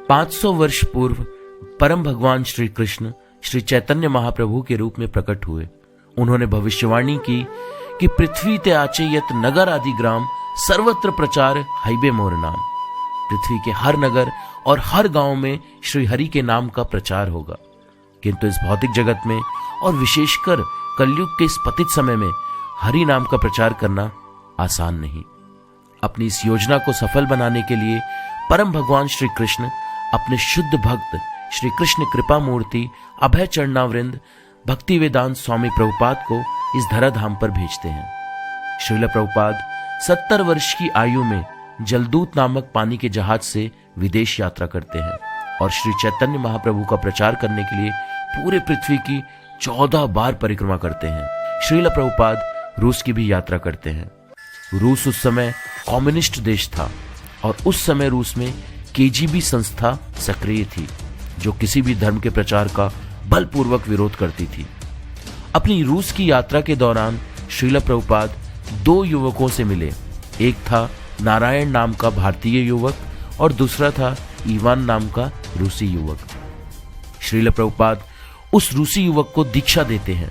500 वर्ष पूर्व परम भगवान श्री कृष्ण श्री चैतन्य महाप्रभु के रूप में प्रकट हुए। उन्होंने भविष्यवाणी की कि पृथ्वी ते आचे यत नगर आदि ग्राम सर्वत्र प्रचार हईबे मोर नाम। पृथ्वी के हर नगर और हर गांव में श्री हरि के नाम का प्रचार होगा। किंतु इस भौतिक जगत में और विशेषकर कलयुग के इस पतित समय में हरि नाम का प्रचार करना आसान नहीं। अपनी इस योजना को सफल बनाने के लिए परम भगवान श्री कृष्ण अपने शुद्ध भक्त श्री कृष्ण कृपा मूर्ति अभय चरणावृंद भक्ति वेदांत स्वामी प्रभुपाद को इस धराधाम पर भेजते हैं। श्रील प्रभुपाद 70 वर्ष की आयु में जलदूत नामक पानी के जहाज से विदेश यात्रा करते हैं और श्री चैतन्य महाप्रभु का प्रचार करने के लिए पूरे पृथ्वी की 14 बार परिक्रमा करते हैं। श्रील प्रभुपाद रूस की भी यात्रा करते हैं। रूस उस समय कम्युनिस्ट देश था और उस समय रूस में केजीबी संस्था सक्रिय थी जो किसी भी धर्म के प्रचार का बलपूर्वक विरोध करती थी। अपनी रूस की यात्रा के दौरान श्रील प्रभुपाद 2 युवकों से मिले। एक था नारायण नाम का भारतीय युवक और दूसरा था इवान नाम का रूसी युवक। श्रील प्रभुपाद उस रूसी युवक को दीक्षा देते हैं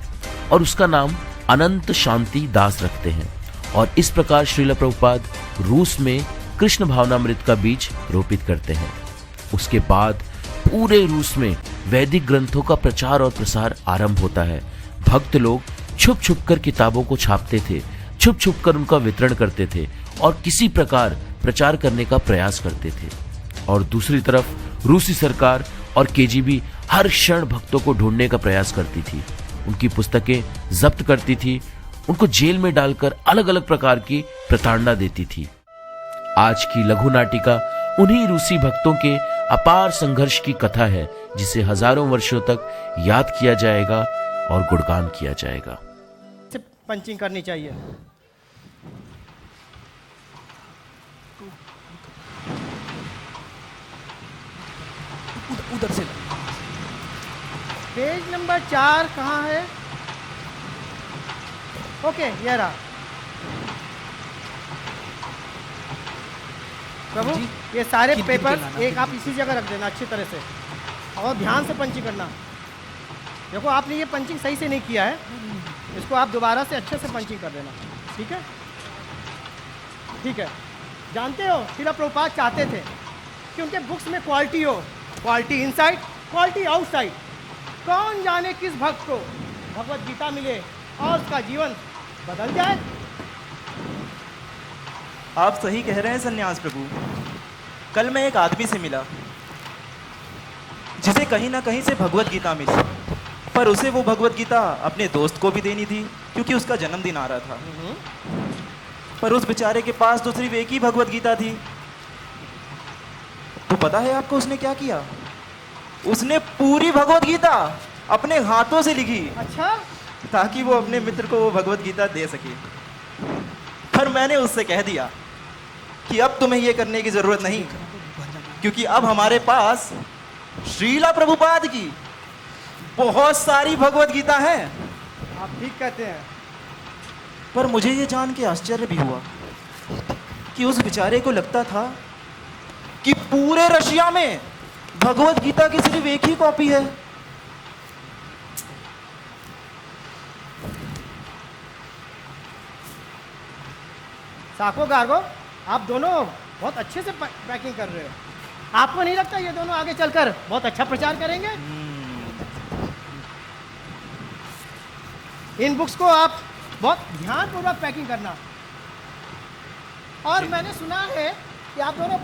और उसका नाम अनंत शांति दास रखते हैं और इस प्रकार श्रील प्रभुपाद रूस में कृष्ण भावनामृत का बीज रोपित करते हैं। उसके बाद पूरे रूस में वैदिक ग्रंथों का प्रचार और प्रसार आरंभ होता है। भक्त लोग छुप छुप कर किताबों को छापते थे, छुप छुप कर उनका वितरण करते थे और किसी प्रकार प्रचार करने का प्रयास करते थे। और दूसरी तरफ रूसी सरकार और केजीबी हर क्षण भक्तों को ढूंढने का प्रयास करती थी, उनकी पुस्तकें जब्त करती थी, उनको जेल में डालकर अलग अलग प्रकार की प्रताड़ना देती थी। आज की लघु नाटिका उन्हीं रूसी भक्तों के अपार संघर्ष की कथा है जिसे हजारों वर्षों तक याद किया जाएगा और गुणगान किया जाएगा। पंचिंग करनी चाहिए। उधर से पेज नंबर 4 कहाँ है? ओके, ये रहा। प्रभु ये सारे पेपर एक आप इसी जगह रख देना अच्छी तरह से और ध्यान से पंचिंग करना। देखो आपने ये पंचिंग सही से नहीं किया है, इसको आप दोबारा से अच्छे से पंचिंग कर देना। ठीक है, ठीक है। जानते हो श्रील प्रभुपाद चाहते थे कि उनके बुक्स में क्वालिटी हो, क्वालिटी इनसाइड, क्वालिटी आउटसाइड। कौन जाने किस भक्त को भगवत गीता मिले और उसका जीवन बदल जाए। आप सही कह रहे हैं सन्यास प्रभु। कल मैं एक आदमी से मिला जिसे कहीं ना कहीं से भगवत गीता मिली, पर उसे वो भगवत गीता अपने दोस्त को भी देनी थी क्योंकि उसका जन्मदिन आ रहा था। पर उस बेचारे के पास तो सिर्फ एक ही भगवत गीता थी। तो पता है आपको उसने क्या किया? उसने पूरी भगवत गीता अपने हाथों से लिखी। अच्छा, ताकि वो अपने मित्र को वो भगवत गीता दे सके। पर मैंने उससे कह दिया कि अब तुम्हें ये करने की जरूरत नहीं, क्योंकि अब हमारे पास श्रीला प्रभुपाद की बहुत सारी भगवत गीता है। आप ठीक कहते हैं। पर मुझे ये जान के आश्चर्य भी हुआ कि उस बेचारे को लगता था कि पूरे रशिया में भगवत गीता की सिर्फ एक ही कॉपी है। साको गार्गो, आप दोनों बहुत अच्छे से पैकिंग कर रहे हो। आपको नहीं लगता ये दोनों आगे चलकर बहुत अच्छा प्रचार करेंगे? इन बुक्स को आप बहुत ध्यानपूर्वक पैकिंग करना। और मैंने सुना है कि आप दोनों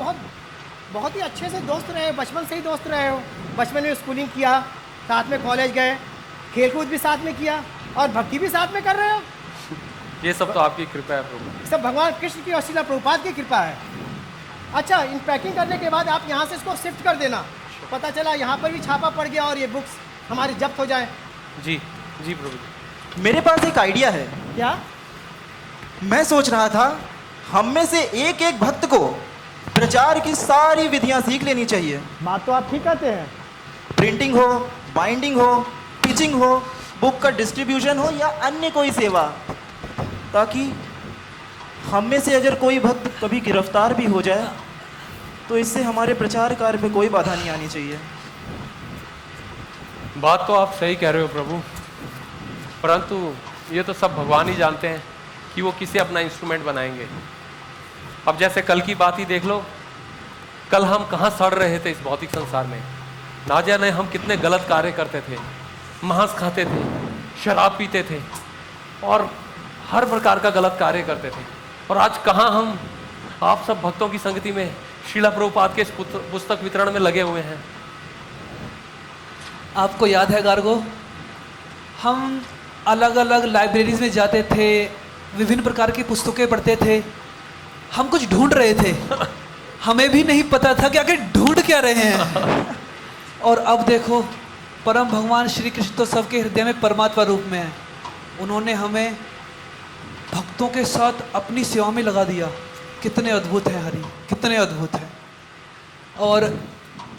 बहुत ही अच्छे से दोस्त रहे हो, बचपन से ही दोस्त रहे हो। बचपन में स्कूलिंग किया, साथ में कॉलेज गए, खेलकूद भी साथ में किया और भक्ति भी साथ में कर रहे हो। ये सब तो आपकी कृपा है प्रभु। सब भगवान कृष्ण की और श्रील प्रभुपाद की कृपा है। अच्छा, इन पैकिंग करने के बाद आप यहाँ से इसको शिफ्ट कर देना। पता चला यहाँ पर भी छापा पड़ गया और ये बुक्स हमारी जब्त हो जाए। जी जी प्रभु। मेरे पास एक आइडिया है। क्या? मैं सोच रहा था हम में से एक एक भक्त को प्रचार की सारी विधियां सीख लेनी चाहिए। बात तो आप ठीक कहते हैं। प्रिंटिंग हो, बाइंडिंग हो, टीचिंग हो, बुक का डिस्ट्रीब्यूशन हो या अन्य कोई सेवा, ताकि हम में से अगर कोई भक्त कभी गिरफ्तार भी हो जाए तो इससे हमारे प्रचार कार्य पे कोई बाधा नहीं आनी चाहिए। बात तो आप सही कह रहे हो प्रभु, परंतु ये तो सब भगवान ही जानते हैं कि वो किसे अपना इंस्ट्रूमेंट बनाएंगे। अब जैसे कल की बात ही देख लो, कल हम कहाँ सड़ रहे थे इस भौतिक संसार में, ना जाने हम कितने गलत कार्य करते थे, मांस खाते थे, शराब पीते थे और हर प्रकार का गलत कार्य करते थे। और आज कहाँ हम आप सब भक्तों की संगति में श्रीला प्रभुपाद के इस पुस्तक वितरण में लगे हुए हैं। आपको याद है गार्गो, हम अलग अलग लाइब्रेरीज में जाते थे, विभिन्न प्रकार की पुस्तकें पढ़ते थे, हम कुछ ढूंढ रहे थे, हमें भी नहीं पता था कि आखिर ढूंढ क्या रहे हैं। और अब देखो, परम भगवान श्री कृष्ण तो सबके हृदय में परमात्मा रूप में है। उन्होंने हमें भक्तों के साथ अपनी सेवा में लगा दिया। कितने अद्भुत है हरि, कितने अद्भुत है। और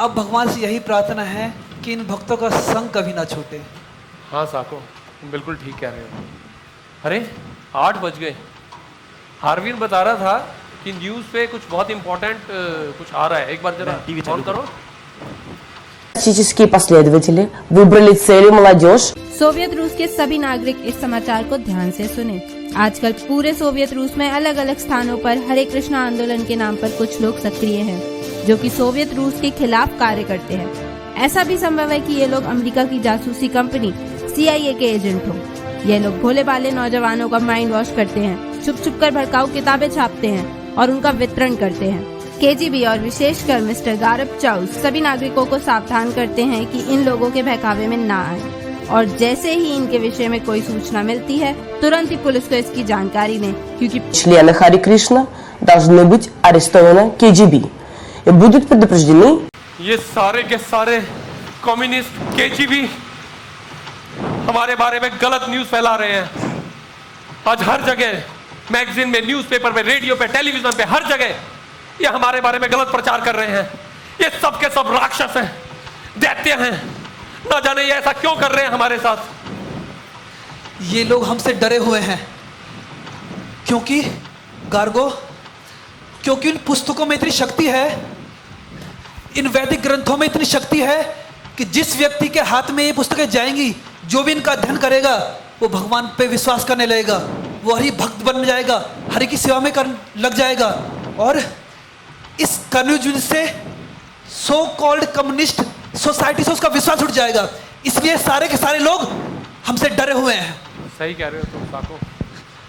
अब भगवान से यही प्रार्थना है कि इन भक्तों का संग कभी ना छूटे। हाँ साको, तुम बिल्कुल ठीक कह रहे हो। अरे 8 बज गए। हार्विन बता रहा था कि न्यूज़ पे कुछ बहुत इंपॉर्टेंट कुछ आ रहा है। एक बार जरा टीवी ऑन करो। Политические последователи выбрали целью молодежь. सोवियत रूस के सभी नागरिक इस समाचार को ध्यान से सुने। आजकल पूरे सोवियत रूस में अलग अलग स्थानों पर हरे कृष्णा आंदोलन के नाम पर कुछ लोग सक्रिय हैं, जो कि सोवियत रूस के खिलाफ कार्य करते हैं। ऐसा भी संभव है कि ये लोग अमेरिका की जासूसी कंपनी CIA के एजेंट हो। ये लोग भोले भाले नौजवानों का माइंड वॉश करते हैं, छुप छुप कर भड़काऊ किताबें छापते हैं और उनका वितरण करते हैं। KGB और विशेषकर मिस्टर गारब चाउस सभी नागरिकों को सावधान करते हैं कि इन लोगों के बहकावे में ना आए, और जैसे ही इनके विषय में कोई सूचना मिलती है तुरंत ही पुलिस को इसकी जानकारी दें, क्योंकि Члены Хари Кришна должны быть арестованы KGB и будут предупреждены. ये सारे के सारे कम्युनिस्ट KGB हमारे बारे में गलत न्यूज़ फैला रहे हैं। आज हर जगह मैगजीन में, न्यूज़पेपर में, रेडियो पे, टेलीविजन पे, हर जगह ये हमारे बारे में गलत प्रचार कर रहे हैं। ये सब के सब राक्षस हैं, दैत्य हैं। ना जाने ये ऐसा क्यों कर रहे हैं हमारे साथ। ये लोग हमसे डरे हुए हैं क्योंकि गार्गो, क्योंकि इन पुस्तकों में इतनी शक्ति है, इन वैदिक ग्रंथों में इतनी शक्ति है कि जिस व्यक्ति के हाथ में ये पुस्तकें जाएंगी, जो भी इनका अध्ययन करेगा वो भगवान पे विश्वास करने लगेगा, वो हरि भक्त बन जाएगा, हरि की सेवा में लग जाएगा। और इस कन्फ्यूजन से सो कॉल्ड कम्युनिस्ट सोसाइटी से उसका विश्वास उठ जाएगा। इसलिए सारे के सारे लोग हमसे डरे हुए हैं। सही कह रहे हो तुम साको।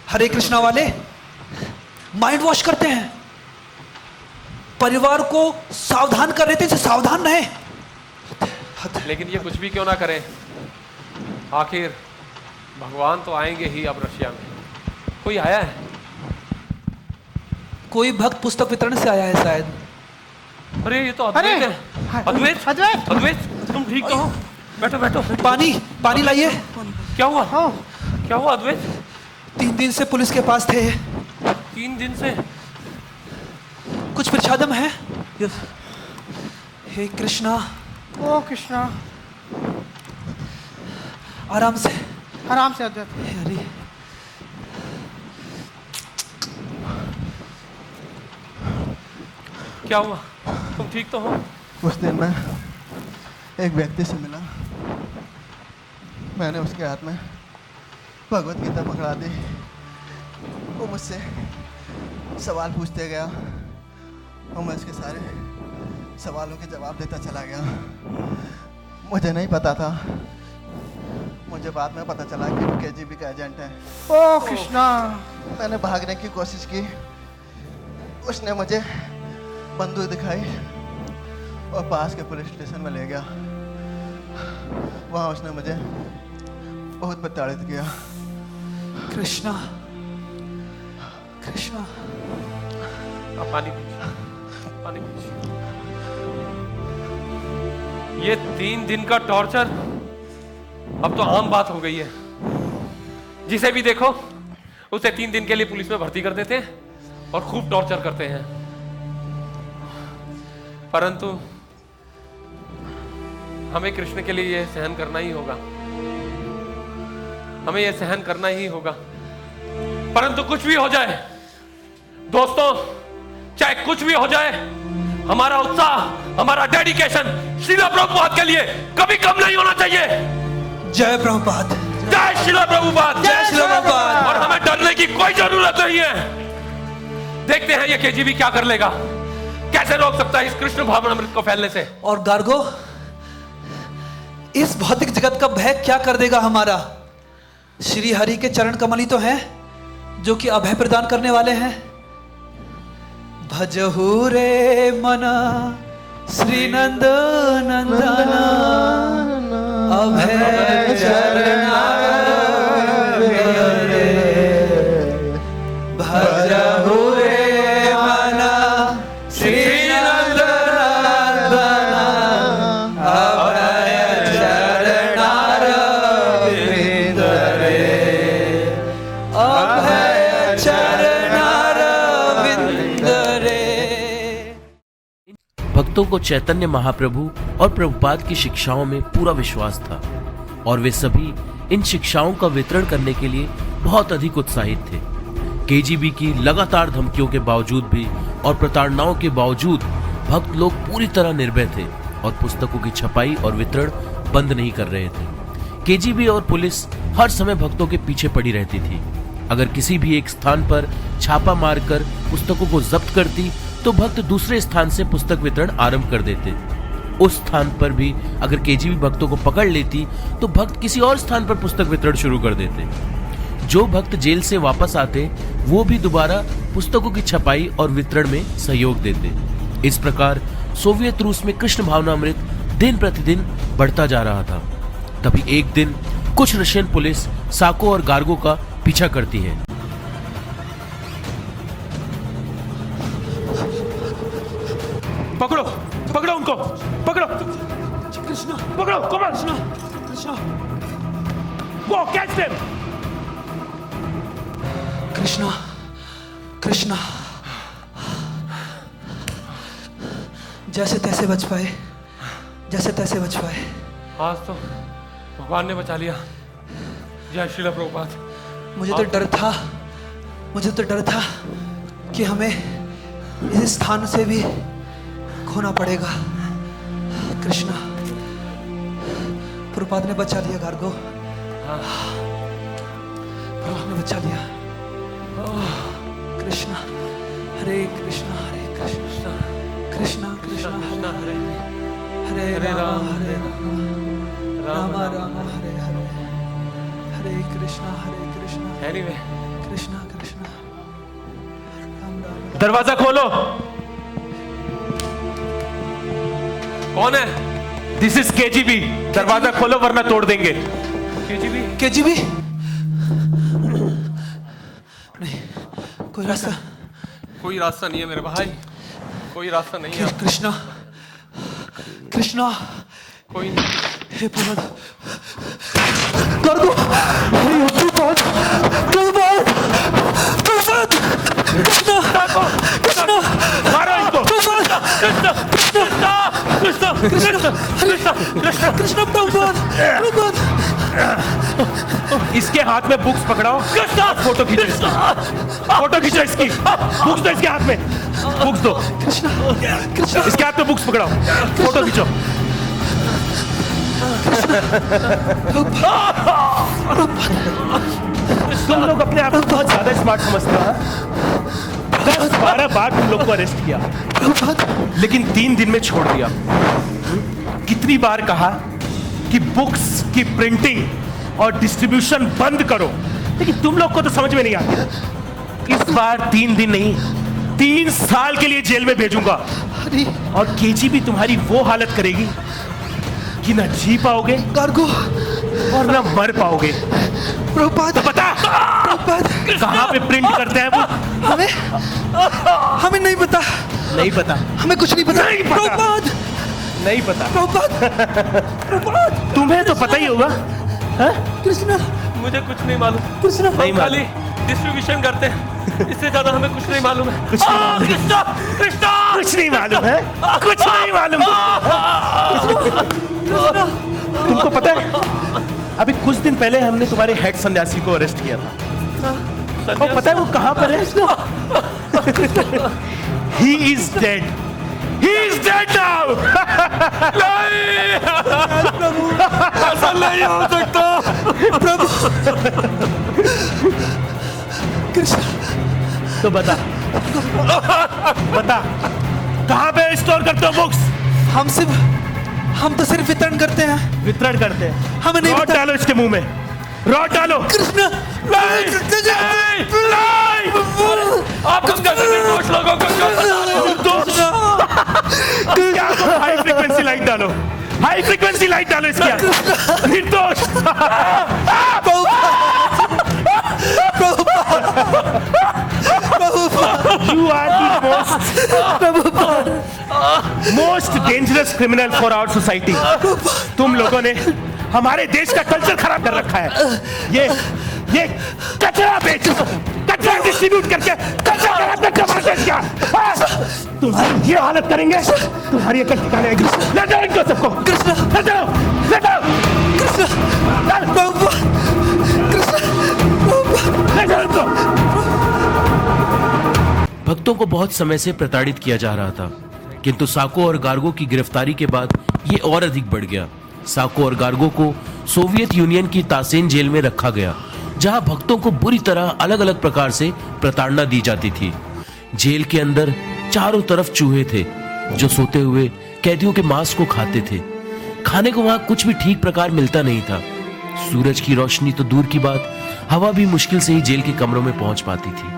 हरे कृष्णा वाले माइंड वॉश करते हैं, परिवार को सावधान कर रहे थे, इनसे सावधान रहे। लेकिन ये कुछ भी क्यों ना करें, आखिर भगवान तो आएंगे ही। अब रशिया में कोई आया है? कोई भक्त पुस्तक वितरण से आया है शायद। अरे ये तो अद्वैत है। अद्वैत, अद्वैत, अद्वैत, तुम ठीक तो हो? बैठो बैठो। पानी लाइए। क्या हुआ? क्या हुआ अद्वैत? 3 दिन से पुलिस के पास थे। 3 दिन से? कुछ प्रसादम है? हे कृष्णा। ओ कृष्णा, आराम से, आराम से अद्वैत। हे हरि। क्या हुआ? तुम ठीक तो हो? उस दिन मैं एक व्यक्ति से मिला, मैंने उसके हाथ में भगवत गीता पकड़ा दी। वो मुझसे सवाल पूछते गया और मैं उसके सारे सवालों के जवाब देता चला गया। मुझे नहीं पता था, मुझे बाद में पता चला कि वो KGB का एजेंट है। ओ कृष्णा, मैंने भागने की कोशिश की, उसने मुझे बंदूक दिखाई और पास के पुलिस स्टेशन में ले गया। वहाँ उसने मुझे बहुत प्रताड़ित किया। कृष्णा, कृष्णा। आप पानी पीजिए, पानी पीजिए। ये 3 दिन का टॉर्चर अब तो आम बात हो गई है। जिसे भी देखो उसे 3 दिन के लिए पुलिस में भर्ती कर देते हैं और खूब टॉर्चर करते हैं। परंतु हमें कृष्ण के लिए यह सहन करना ही होगा, हमें यह सहन करना ही होगा। परंतु कुछ भी हो जाए दोस्तों, चाहे कुछ भी हो जाए, हमारा उत्साह, हमारा डेडिकेशन श्रीला प्रभुपाद के लिए कभी कम नहीं होना चाहिए। जय प्रभुपाद, जय श्रीला प्रभुपाद, जय श्रीला प्रभुपाद। और हमें डरने की कोई जरूरत नहीं है। देखते हैं ये केजीबी क्या कर लेगा, कैसे रोक सकता है इस कृष्ण भावनामृत को फैलने से। और गार्गो, इस भौतिक जगत का भय क्या कर देगा हमारा? श्री हरि के चरण कमल ही तो हैं जो कि अभय प्रदान करने वाले हैं। भजहु रे मना श्री नंद नंदना अभय चरणा भजहु रे मना श्री नंद नंदना अभय चरणारविंद रे अभय चरणारविंद रे। भक्तों को चैतन्य महाप्रभु और प्रभुपाद की शिक्षाओं में पूरा विश्वास था और वे सभी इन शिक्षाओं का वितरण करने के लिए बहुत अधिक उत्साहित थे। केजीबी की लगातार धमकियों के बावजूद भी और प्रताड़नाओं के बावजूद भक्त लोग पूरी तरह निर्भय थे और पुस्तकों की छपाई और वितरण बंद नहीं कर रहे थे। केजीबी और पुलिस हर समय भक्तों के पीछे पड़ी रहती थी। अगर किसी भी एक स्थान पर छापा मारकर पुस्तकों को जब्त करती तो भक्त दूसरे स्थान से पुस्तक वितरण आरंभ कर देते। उस स्थान पर भी अगर केजीबी भक्तों को पकड़ लेती तो भक्त किसी और स्थान पर पुस्तक वितरण शुरू कर देते। जो भक्त जेल से वापस आते वो भी दोबारा पुस्तकों की छपाई और वितरण में सहयोग देते। इस प्रकार सोवियत रूस में कृष्ण भावनामृत दिन प्रतिदिन बढ़ता जा रहा था। तभी एक दिन कुछ रशियन पुलिस साको और गार्गो का पीछा करती है। पकड़ो पकड़ो उनको, पकड़ो कृष्णा, पकड़ो कमल, कृष्णा, कृष्णा, वो कैच देम। कृष्णा, कृष्णा, जैसे तैसे बच पाए, जैसे तैसे बच पाए। आज तो भगवान ने बचा लिया। जय श्रीला प्रभुपाद। मुझे तो डर था कि हमें इस स्थान से भी खोना पड़ेगा। कृष्णा, प्रभुपाद ने बचा लिया गार्गो, प्रभुपाद ने बचा लिया। कृष्णा, हरे कृष्णा, हरे कृष्णा, कृष्णा कृष्णा, हरे हरे, हरे राम, राम राम, हरे हरे, हरे कृष्णा, एनीवे, कृष्णा कृष्णा, राम राम। दरवाजा खोलो। कौन है? This is KGB. दरवाजा खोलो वरना तोड़ देंगे। केजीबी, केजीबी नहीं, कोई रास्ता नहीं है मेरे भाई, कोई रास्ता नहीं है। कृष्णा, कृष्णा, कोई नहीं। हे प्रभु, गार्गो, प्रभुपाद, प्रभुपाद, प्रभुपाद, कृष्णा, कृष्णा, मारो इनको। प्रभुपाद, कृष्ण, कृष्ण, कृष्ण, कृष्ण, कृष्ण, कृष्णा, प्रभुपाद, प्रभुपाद। इसके हाथ में बुक्स पकड़ाओ। फोटो खींचो इसकी, फोटो खींचो इसकी। बुक्स दो इसके हाथ में, बुक्स दो। कृष्णा, कृष्णा, इसके हाथ में बुक्स पकड़ाओ, फोटो खींचो। तुम लोग अपने आप को बहुत ज्यादा स्मार्ट समझते हो। 10-12 बार तुम लोग को अरेस्ट किया, लेकिन 3 दिन में छोड़ दिया। कितनी बार कहा कि बुक्स की प्रिंटिंग और डिस्ट्रीब्यूशन बंद करो, लेकिन तुम लोग को तो समझ में नहीं आती। इस बार 3 दिन नहीं, 3 साल के लिए जेल में भेजूंगा। और केजीबी तुम्हारी वो हालत करेगी कि ना जी पाओगे गार्गो और ना मर पाओगे। प्रभुपाद, तो बता, प्रभुपाद, कहाँ पे प्रिंट करते हैं वो? हमें नहीं पता। नहीं पता, हमें कुछ नहीं पता। नहीं पता। प्रभुपाद, नहीं पता। प्रभुपाद, प्रभुपाद, तुम्हें तो पता ही होगा। कृष्णा, मुझे कुछ नहीं मालूम। कृष्णा, नहीं खाली डिस्ट्रीब्यूशन करते हैं, इससे ज्यादा हमें कुछ नहीं मालूम है। कुछ नहीं मालूम है, कुछ नहीं मालूम। तुमको पता है, अभी कुछ दिन पहले हमने तुम्हारे हेड सन्यासी को अरेस्ट किया था। और पता है वो कहाँ पर है? He is dead. He dead now! नहीं! ऐसा नहीं हो सकता! प्रभु कृष्ण तो बता कहाँ पे स्टोर करते हो बुक्स? हम तो सिर्फ वितरण करते हैं। वितरण करते हैं। हमें नहीं रॉड डालो इसके मुंह में, रॉड डालो। कृष्ण नहीं! आप हम जैसे निर्दोष लोगों को क्यों सजा रहे हो? क्या हाई फ्रीक्वेंसी लाइट डालो, हाई फ्रीक्वेंसी लाइट डालो इसके आगे। निर्दोष। You are the most dangerous criminal for our society. तुम लोगों ने हमारे देश का कल्चर खराब कर रखा है। ये कचरा बेच, कचरा डिस्ट्रीब्यूट करके कचरा खराब कर कमाते क्या? तुम्हारी ये हालत करेंगे, तुम्हारी अकल ठिकाने आएगी। ले जाओ इनको सबको, ले जाओ, ले जाओ, ले जाओ इनको। भक्तों को बहुत समय से प्रताड़ित किया जा रहा था, किंतु साको और गार्गो की गिरफ्तारी के बाद ये और अधिक बढ़ गया। साको और गार्गो को सोवियत यूनियन की तासेन जेल में रखा गया, जहां भक्तों को बुरी तरह अलग अलग प्रकार से प्रताड़ना दी जाती थी। जेल के अंदर चारों तरफ चूहे थे जो सोते हुए कैदियों के मांस को खाते थे। खाने को वहां कुछ भी ठीक प्रकार मिलता नहीं था। सूरज की रोशनी तो दूर की बात, हवा भी मुश्किल से ही जेल के कमरों में पहुंच पाती थी।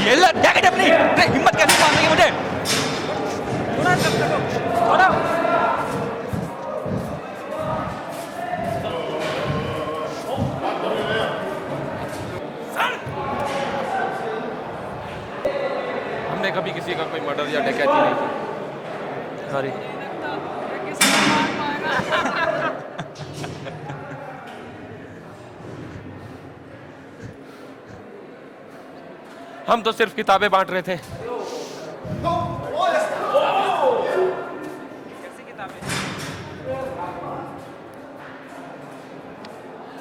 ये ला जैकेट अपनी, हिम्मत कैसे मारने की मुझे? हमने कभी किसी का कोई मर्डर या डकैती नहीं की। सॉरी। हम तो सिर्फ किताबें बांट रहे थे।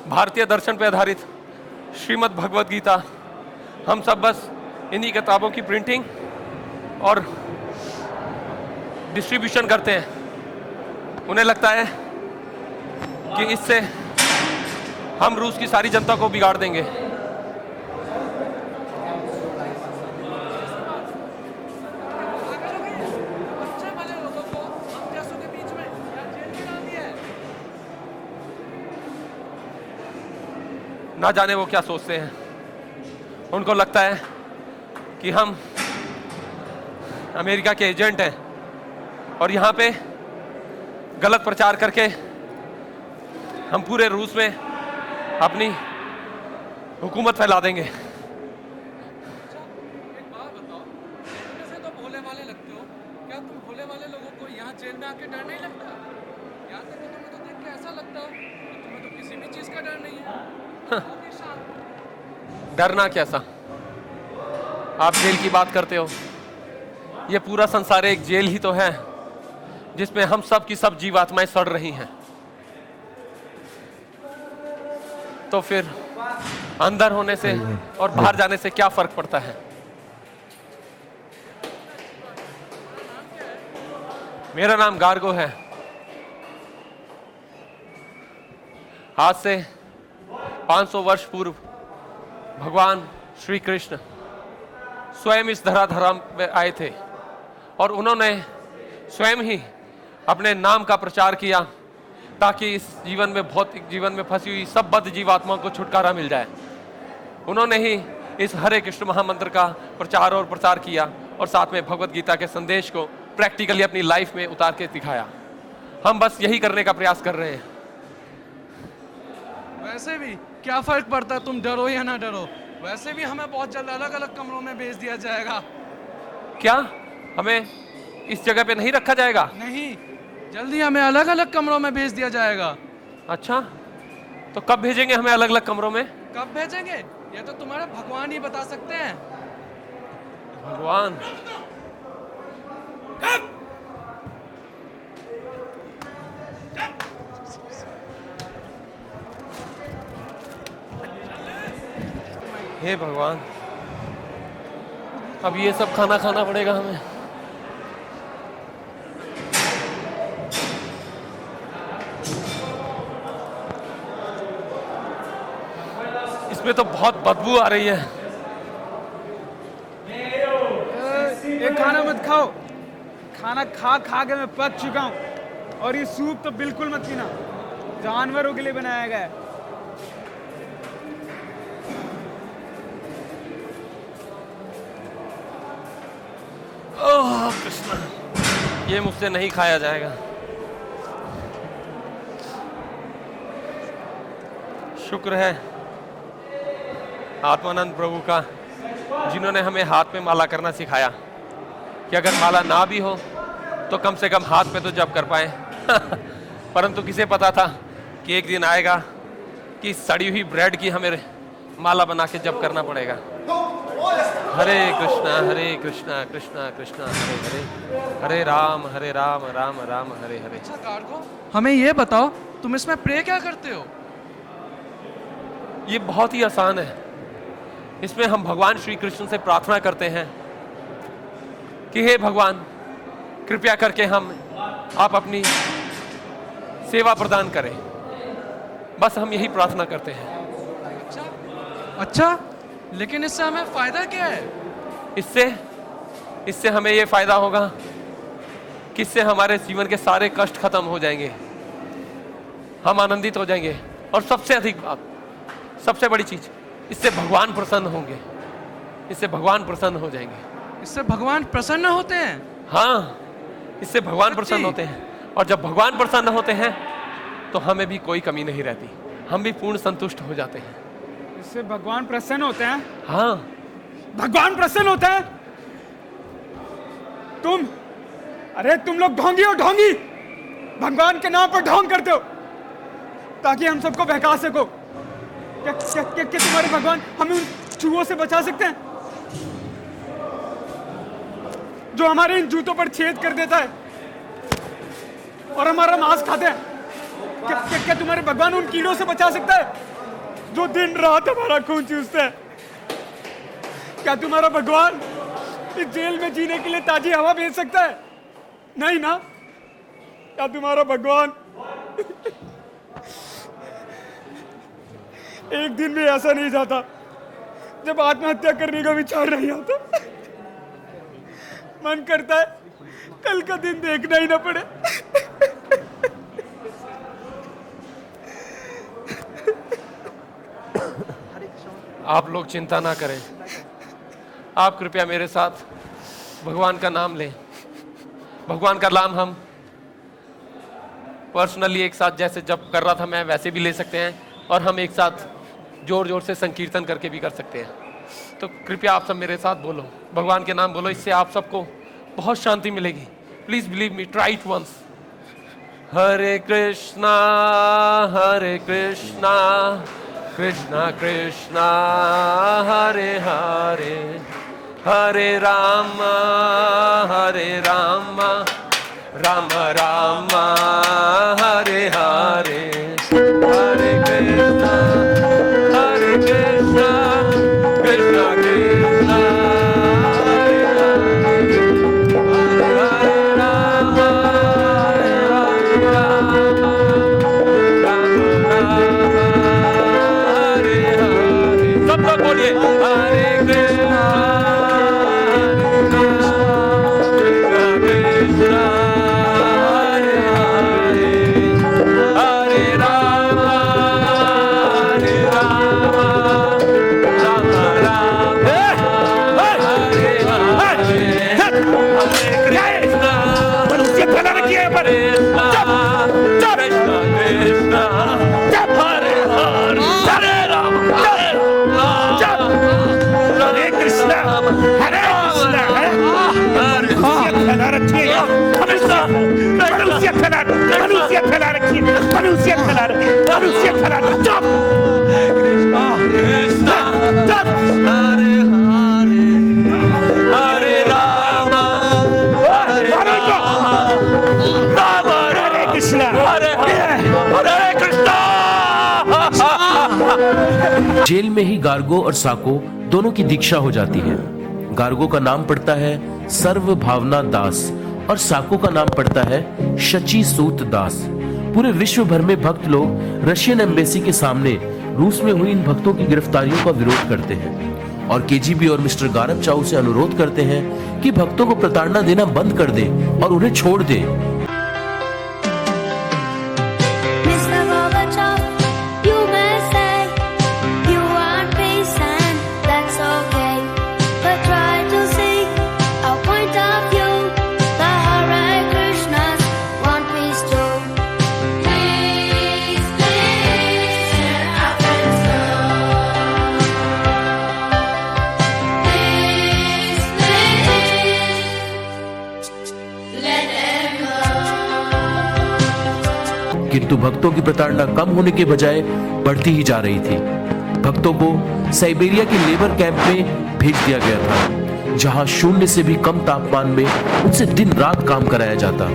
भारतीय दर्शन पे आधारित श्रीमद् भगवद गीता। हम सब बस इन्हीं किताबों की प्रिंटिंग और डिस्ट्रीब्यूशन करते हैं। उन्हें लगता है कि इससे हम रूस की सारी जनता को बिगाड़ देंगे। ना जाने वो क्या सोचते हैं। उनको लगता है कि हम अमेरिका के एजेंट हैं और यहाँ पे गलत प्रचार करके हम पूरे रूस में अपनी हुकूमत फैला देंगे। एक बात बताओ, वैसे तो भोले वाले लगते हो, क्या तुम भोले वाले लोगों को यहाँ जेल में आके डर नहीं लगता? यहाँ तक तो तुम्हें तो देख के ऐसा लगता है कि तुम्हें तो किसी भी चीज का डर नहीं है। डरना कैसा? आप जेल की बात करते हो। ये पूरा संसार एक जेल ही तो है जिसमें हम सब की सब जीवात्माएं सड़ रही हैं। तो फिर अंदर होने से और बाहर जाने से क्या फर्क पड़ता है? मेरा नाम गार्गो है। आज से 500 वर्ष पूर्व भगवान श्री कृष्ण स्वयं इस धराधरा में आए थे और उन्होंने स्वयं ही अपने नाम का प्रचार किया ताकि इस जीवन में भौतिक जीवन में फंसी हुई सब बद्ध जीवात्माओं को छुटकारा मिल जाए। उन्होंने ही इस हरे कृष्ण महामंत्र का प्रचार और प्रसार किया और साथ में भगवत गीता के संदेश को प्रैक्टिकली अपनी लाइफ में उतार के दिखाया। हम बस यही करने का प्रयास कर रहे हैं। वैसे भी क्या फर्क पड़ता है तुम डरो या ना डरो? वैसे भी हमें बहुत जल्द अलग अलग कमरों में भेज दिया जाएगा। क्या हमें इस जगह पे नहीं रखा जाएगा? नहीं, जल्दी हमें अलग अलग कमरों में भेज दिया जाएगा। अच्छा, तो कब भेजेंगे हमें अलग अलग कमरों में? कब भेजेंगे ये तो तुम्हारे भगवान ही बता सकते हैं। भगवान? हे भगवान, अब ये सब खाना खाना पड़ेगा हमें। इसमें तो बहुत बदबू आ रही है। ये खाना मत खाओ, खाना खा खा के मैं पक चुका हूँ। और ये सूप तो बिल्कुल मत पीना, जानवरों के लिए बनाया गया है। ओह कृष्ण, ये मुझसे नहीं खाया जाएगा। शुक्र है आत्मानंद प्रभु का, जिन्होंने हमें हाथ में माला करना सिखाया कि अगर माला ना भी हो तो कम से कम हाथ में तो जप कर पाए। परंतु किसे पता था कि एक दिन आएगा कि सड़ी हुई ब्रेड की हमें माला बना के जप करना पड़ेगा। हरे कृष्णा कृष्णा कृष्णा हरे हरे, हरे राम राम राम हरे हरे। हमें ये बताओ, तुम इसमें प्रे क्या करते हो? ये बहुत ही आसान है। इसमें हम भगवान श्री कृष्ण से प्रार्थना करते हैं कि हे भगवान, कृपया करके आप अपनी सेवा प्रदान करें। बस हम यही प्रार्थना करते हैं। अच्छा, लेकिन इससे हमें फायदा क्या है? इससे हमें ये फायदा होगा कि इससे हमारे जीवन के सारे कष्ट खत्म हो जाएंगे, हम आनंदित हो जाएंगे। और सबसे अधिक बात, सबसे बड़ी चीज, इससे भगवान प्रसन्न होंगे, इससे भगवान प्रसन्न हो जाएंगे। इससे भगवान प्रसन्न होते हैं? हाँ, इससे भगवान प्रसन्न होते हैं। और जब भगवान प्रसन्न होते हैं तो हमें भी कोई कमी नहीं रहती, हम भी पूर्ण संतुष्ट हो जाते हैं। इससे भगवान प्रसन्न होते हैं? हाँ, भगवान प्रसन्न होता है। तुम लोग ढोंगी हो, ढोंगी। भगवान के नाम पर ढोंग करते हो ताकि हम सबको बहका सको। क्या तुम्हारे भगवान हमें उन चूहों से बचा सकते हैं जो हमारे इन जूतों पर छेद कर देता है और हमारा मांस खाते हैं? क्या तुम्हारे भगवान उन कीड़ों से बचा सकता है जो दिन रात हमारा खून चूसते हैं? क्या तुम्हारा भगवान इस जेल में जीने के लिए ताजी हवा भेज सकता है? नहीं ना। क्या तुम्हारा भगवान एक दिन भी ऐसा नहीं जाता जब आत्महत्या करने का विचार नहीं आता? मन करता है कल का दिन देखना ही ना पड़े। आप लोग चिंता ना करें, आप कृपया मेरे साथ भगवान का नाम लें। भगवान का नाम हम पर्सनली एक साथ, जैसे जब कर रहा था मैं, वैसे भी ले सकते हैं, और हम एक साथ जोर जोर से संकीर्तन करके भी कर सकते हैं। तो कृपया आप सब मेरे साथ बोलो, भगवान के नाम बोलो, इससे आप सबको बहुत शांति मिलेगी। Please believe me, try it once. Hare Krishna Krishna Krishna Hare Hare, Hare Ram Ram Ram Hare Hare, Hare Krishna Krishna Krishna Hare Hare, Hare Ram Hare Hare. सब लोग बोलिए, हरे कृष्णा कृष्णा हरे हरे, हरे राम राम राम हरे हरे, हरे कृष्णा कृष्णा कृष्णा हरे हरे, हरे राम हरे कृष्णा हरे फैला रखिए, मनुष्य फैला रखिए, मनुष्य फैला चुप। कृष्णा कृष्णा हरे हरे, हरे राम हरे कृष्णा हरे हरे कृष्णा जेल में ही गार्गो और साको दोनों की दीक्षा हो जाती है। गार्गो का नाम पड़ता है सर्व भावना दास और साको का नाम पड़ता है शची सूत दास। पूरे विश्व भर में भक्त लोग रशियन एम्बेसी के सामने रूस में हुई इन भक्तों की गिरफ्तारियों का विरोध करते हैं और केजीबी और मिस्टर गारब चाउ से अनुरोध करते हैं कि भक्तों को प्रताड़ना देना बंद कर दे और उन्हें छोड़ दे। किंतु भक्तों की प्रताड़ना कम होने के बजाय बढ़ती ही जा रही थी। भक्तों को साइबेरिया के लेबर कैंप में भेज दिया गया था, जहां शून्य से भी कम तापमान में उनसे दिन रात काम कराया जाता।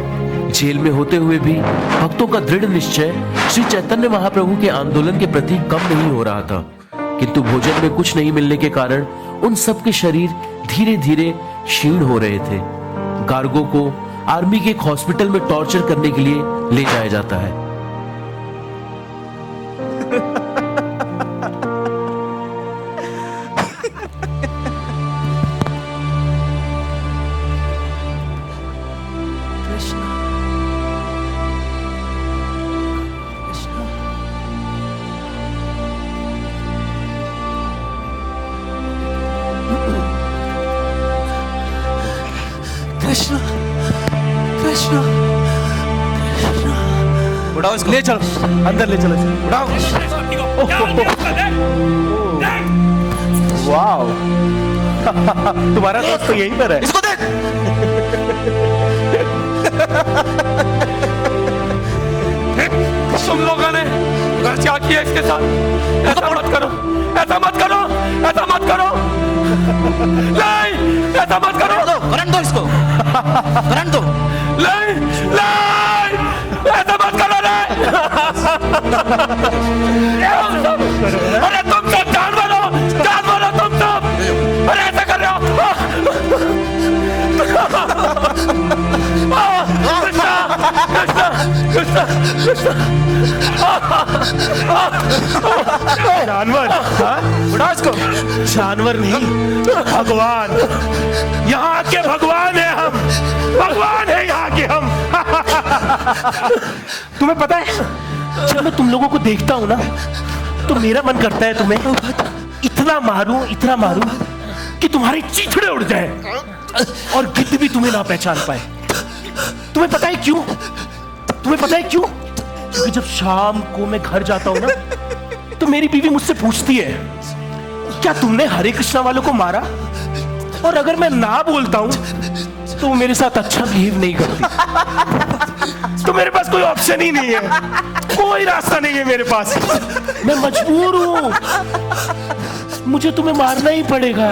जेल में होते हुए भी भक्तों का दृढ़ निश्चय श्री चैतन्य महाप्रभु के आंदोलन के प्रति कम नहीं हो रहा था, किंतु भोजन में कुछ नहीं मिलने के कारण उन सब के शरीर धीरे धीरे क्षीण हो रहे थे। गार्गो को आर्मी के एक हॉस्पिटल में टॉर्चर करने के लिए ले जाया जाता है। कृष्ण कृष्ण उड़ाओ इसको। ले चलो, अंदर ले चलो। उड़ाओ। वाओ, तुम्हारा दोस्त तो यहीं पर है। इसको देख। तुम लोगों ने क्या किया इसके साथ? ऐसा मत करो, ऐसा मत करो, ऐसा मत करो, नहीं, ऐसा मत करो। करंट दो इसको, करंट दो। नहीं, नहीं, ऐसा मत करो, नहीं। अरे तुम सब जानवर हो तुम सब। अरे ऐसा कर रहे हो। जानवर? उड़ाओ इसको। जानवर नहीं, भगवान। यहाँ के भगवान है हम, भगवान है यहाँ के हम। तुम्हें पता है, जब मैं तुम लोगों को देखता हूँ ना, तो मेरा मन करता है तुम्हें इतना मारूं कि तुम्हारे चीथड़े उड़ जाए और गिद्ध भी तुम्हें ना पहचान पाए। तुम्हें पता है क्यों? क्योंकि जब शाम को मैं घर जाता हूं ना, तो मेरी बीवी मुझसे पूछती है, क्या तुमने हरे कृष्णा वालों को मारा? और अगर मैं ना बोलता हूं तो वो मेरे साथ अच्छा बिहेव नहीं करती। तो मेरे पास कोई ऑप्शन ही नहीं है, कोई रास्ता नहीं है मेरे पास। मैं मजबूर हूं, मुझे तुम्हें मारना ही पड़ेगा।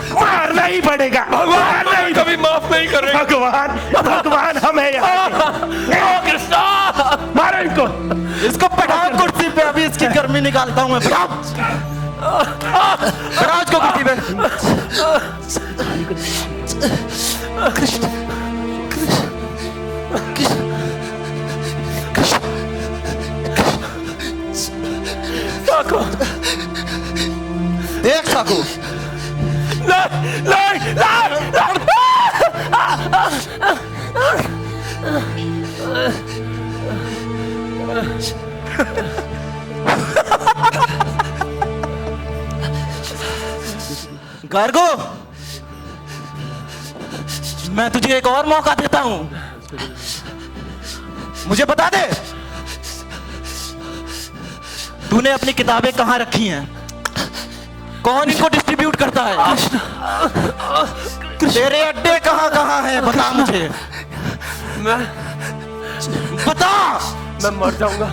भगवान नहीं कभी माफ नहीं करेगा। भगवान हम है यहाँ। कृष्णा, मारो इनको। इसको बैठाओ कुर्सी पे, अभी इसकी गर्मी निकालता हूँ मैं। बैठाओ इसको कुर्सी पे। कृष्ण साको, देख साको। गार्गो, मैं तुझे एक और मौका देता हूं। मुझे बता दे, तूने अपनी किताबें कहां रखी हैं? कौन इनको डिस्ट्रीब्यूट करता है? तेरे अड्डे कहां कहां हैं? बता मुझे, बता। मैं मर जाऊंगा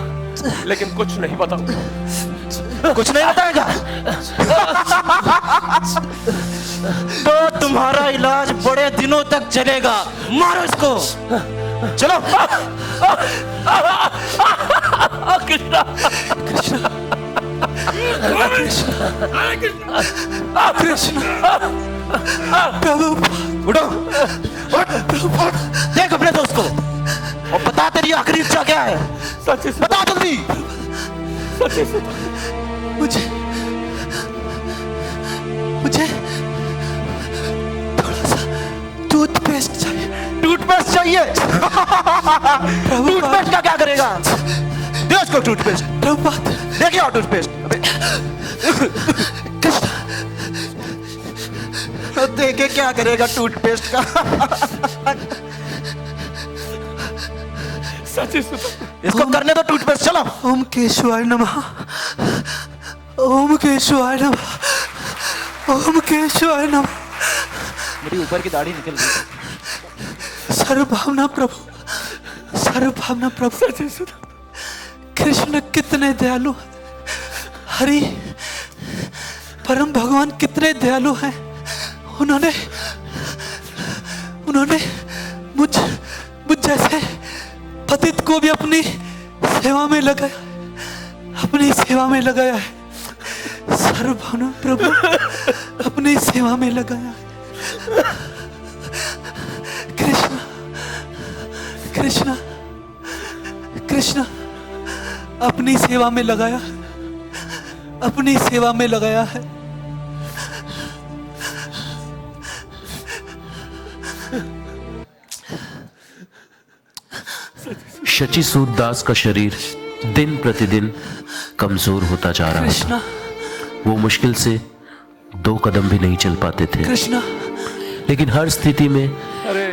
लेकिन कुछ नहीं बताऊंगा। कुछ नहीं बताएगा? तो तुम्हारा इलाज बड़े दिनों तक चलेगा। मारो इसको, चलो। कृष्णा, प्रभु उठो, उठ, देख अपने दोस्त को और बता तेरी आखिरी इच्छा क्या है। बता जल्दी। मुझे थोड़ा सा टूथपेस्ट चाहिए। टूथपेस्ट चाहिए? टूथपेस्ट का क्या करेगा? दे उसको टूथपेस्ट। प्रभुपाद देखिए आओ टूथपेस्ट। देखे क्या करेगा टूथपेस्ट का। इसको करने दो टूथपेस्ट। चलो। ओम केशवाय नमः, ओम केशवाय नमः, ओम केशवाय नमः। मेरी ऊपर की दाढ़ी निकल गई। सर्वभावना प्रभु, सर्वभावना प्रभु। कृष्ण कितने दयालु हैं, हरि परम भगवान कितने दयालु हैं। उन्होंने मुझ जैसे पतित को भी अपनी सेवा में लगाया, अपनी सेवा में लगाया है। सर्वभावना प्रभु अपनी सेवा में लगाया है। कृष्ण कृष्ण कृष्ण अपनी सेवा में लगाया, अपनी सेवा में लगाया है। शचि सूत दास का शरीर दिन प्रतिदिन कमजोर होता जा रहा था। वो मुश्किल से 2 कदम भी नहीं चल पाते थे, लेकिन हर स्थिति में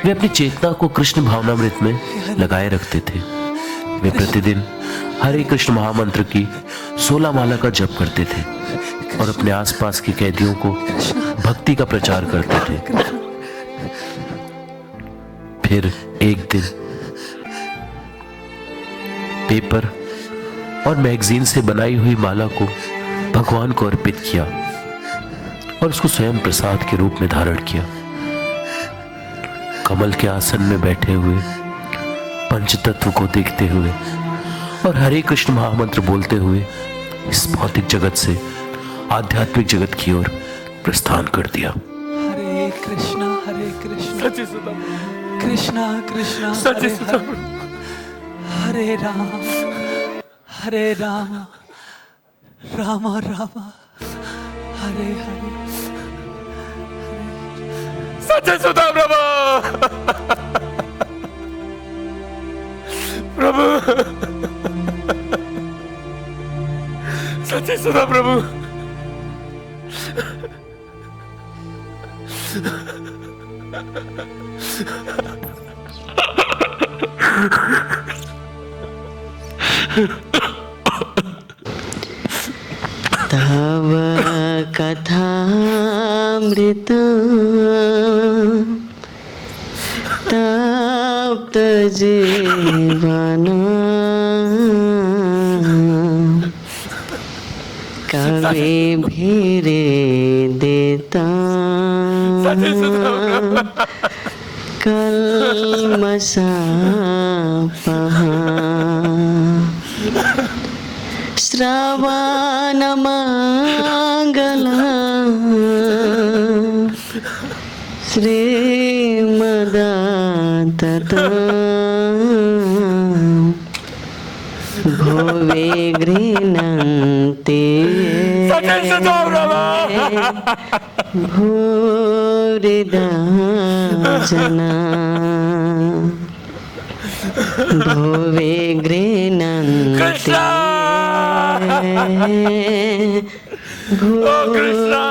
वे अपनी चेतना को कृष्ण भावनामृत में लगाए रखते थे। वे प्रतिदिन हरे कृष्ण महामंत्र की 16 माला का जप करते थे और अपने आसपास के कैदियों को भक्ति का प्रचार करते थे। फिर एक दिन पेपर और मैगजीन से बनाई हुई माला को भगवान को अर्पित किया और उसको स्वयं प्रसाद के रूप में धारण किया। कमल के आसन में बैठे हुए पंचतत्व को देखते हुए और हरे कृष्ण महामंत्र बोलते हुए इस भौतिक जगत से आध्यात्मिक जगत की ओर प्रस्थान कर दिया। हरे कृष्णा कृष्णा कृष्णा हरे राम राम राम हरे हरे। सच्चे सुधा प्रभु, प्रभु सच्चे सुधा प्रभु। तव कथामृत तप्त जीवन कवि भीरे देता कलमसा पहा श्रवण मंगला श्रीमदातत भुवे गृह्णन्ति भूरिदा जना भुवे गृह्णन्ति भूरिदा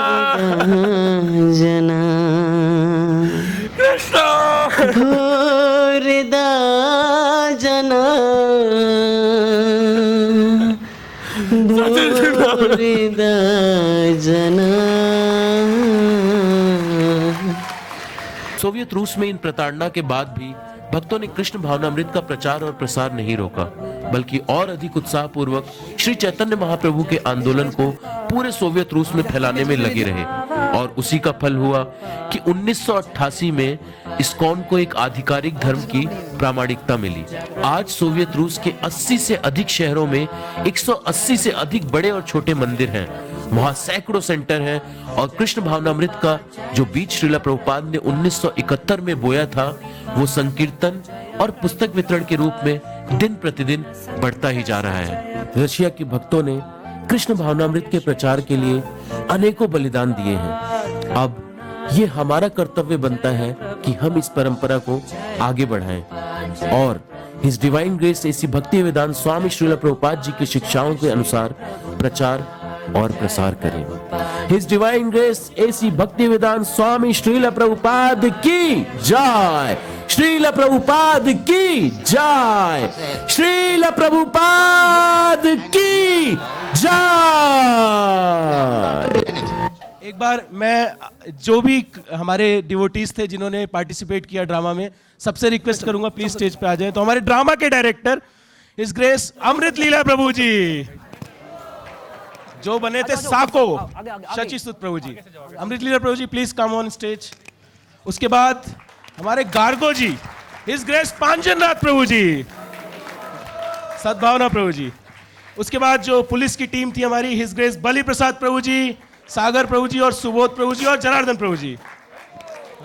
जना भूरिदा जना भूरिदा जना। सोवियत रूस में इन प्रताड़ना के बाद भी भक्तों ने कृष्ण भावनामृत का प्रचार और प्रसार नहीं रोका, बल्कि और अधिक उत्साह पूर्वक श्री चैतन्य महाप्रभु के आंदोलन को पूरे सोवियत रूस में फैलाने में लगे रहे। और उसी का फल हुआ कि 1988 में इस्कॉन को एक आधिकारिक धर्म की प्रामाणिकता मिली। आज सोवियत रूस के 80 से अधिक शहरों में 180 से अधिक बड़े और छोटे मंदिर हैं। वहां सैकड़ों सेंटर हैं और कृष्ण भावनामृत का जो बीज श्रीला प्रभुपाद ने 1971 में बोया था, वो संकीर्तन और पुस्तक वितरण के रूप में दिन प्रतिदिन बढ़ता ही जा रहा है। रशिया के भक्तों ने कृष्ण भावनामृत के प्रचार के लिए अनेकों बलिदान दिए हैं। अब ये हमारा कर्तव्य बनता है कि हम इस परंपरा को आगे बढ़ाएं और हिज डिवाइन ग्रेस एसी भक्ति वेदांत स्वामी श्रीला प्रभुपाद जी की शिक्षाओं के अनुसार प्रचार और प्रसार करें। हिज डिवाइन ग्रेस एसी भक्ति वेदांत स्वामी श्रीला प्रभुपाद की जय। श्रीला प्रभुपाद की जय। श्रीला प्रभुपाद की जय। एक बार मैं जो भी हमारे डिवोटीज थे जिन्होंने पार्टिसिपेट किया ड्रामा में, सबसे रिक्वेस्ट करूंगा प्लीज स्टेज पे आ जाएं। तो हमारे ड्रामा के डायरेक्टर हिज ग्रेस अमृत लीला प्रभु जी, जो बने थे साको शचि सुत प्रभु जी, अमृत लीला प्रभु जी प्लीज कम ऑन स्टेज। उसके बाद हमारे गार्गो जी, हिज ग्रेस पांजननाथ प्रभु जी, सद्भावना प्रभु जी। उसके बाद जो पुलिस की टीम थी हमारी, हिज ग्रेस बलि प्रसाद प्रभु जी, सागर प्रभु जी और सुबोध प्रभु जी और जनार्दन प्रभु जी,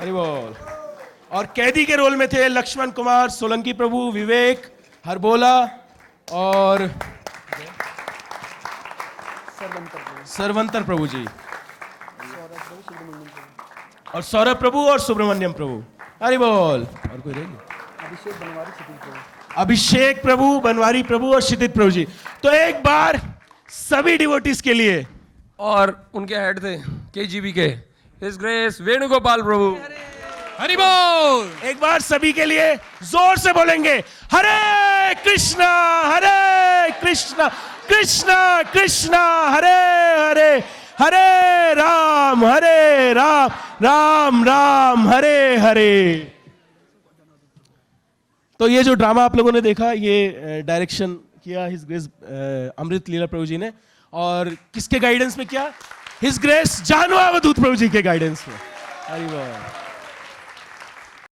हरि बोल। और कैदी के रोल में थे लक्ष्मण कुमार सोलंकी प्रभु, विवेक हरबोला और सरवंतर प्रभु जी, और सौरभ प्रभु और सुब्रमण्यम प्रभु, हरि बोल। और कोई रहेगी? अभिषेक प्रभु, बनवारी प्रभु और क्षितिज प्रभु जी। तो एक बार सभी डिवोटीज के लिए, और उनके हेड थे केजीबी के हिज ग्रेस वेणुगोपाल प्रभु, हरि बोल। एक बार सभी के लिए जोर से बोलेंगे हरे कृष्णा कृष्णा कृष्णा हरे हरे, हरे राम राम राम हरे हरे। तो ये जो ड्रामा आप लोगों ने देखा, ये डायरेक्शन किया हिज ग्रेस अमृत लीला प्रभु जी ने, और किसके गाइडेंस में किया? हिज ग्रेस जानू अवधूत प्रभु जी के गाइडेंस में। हरि बोल।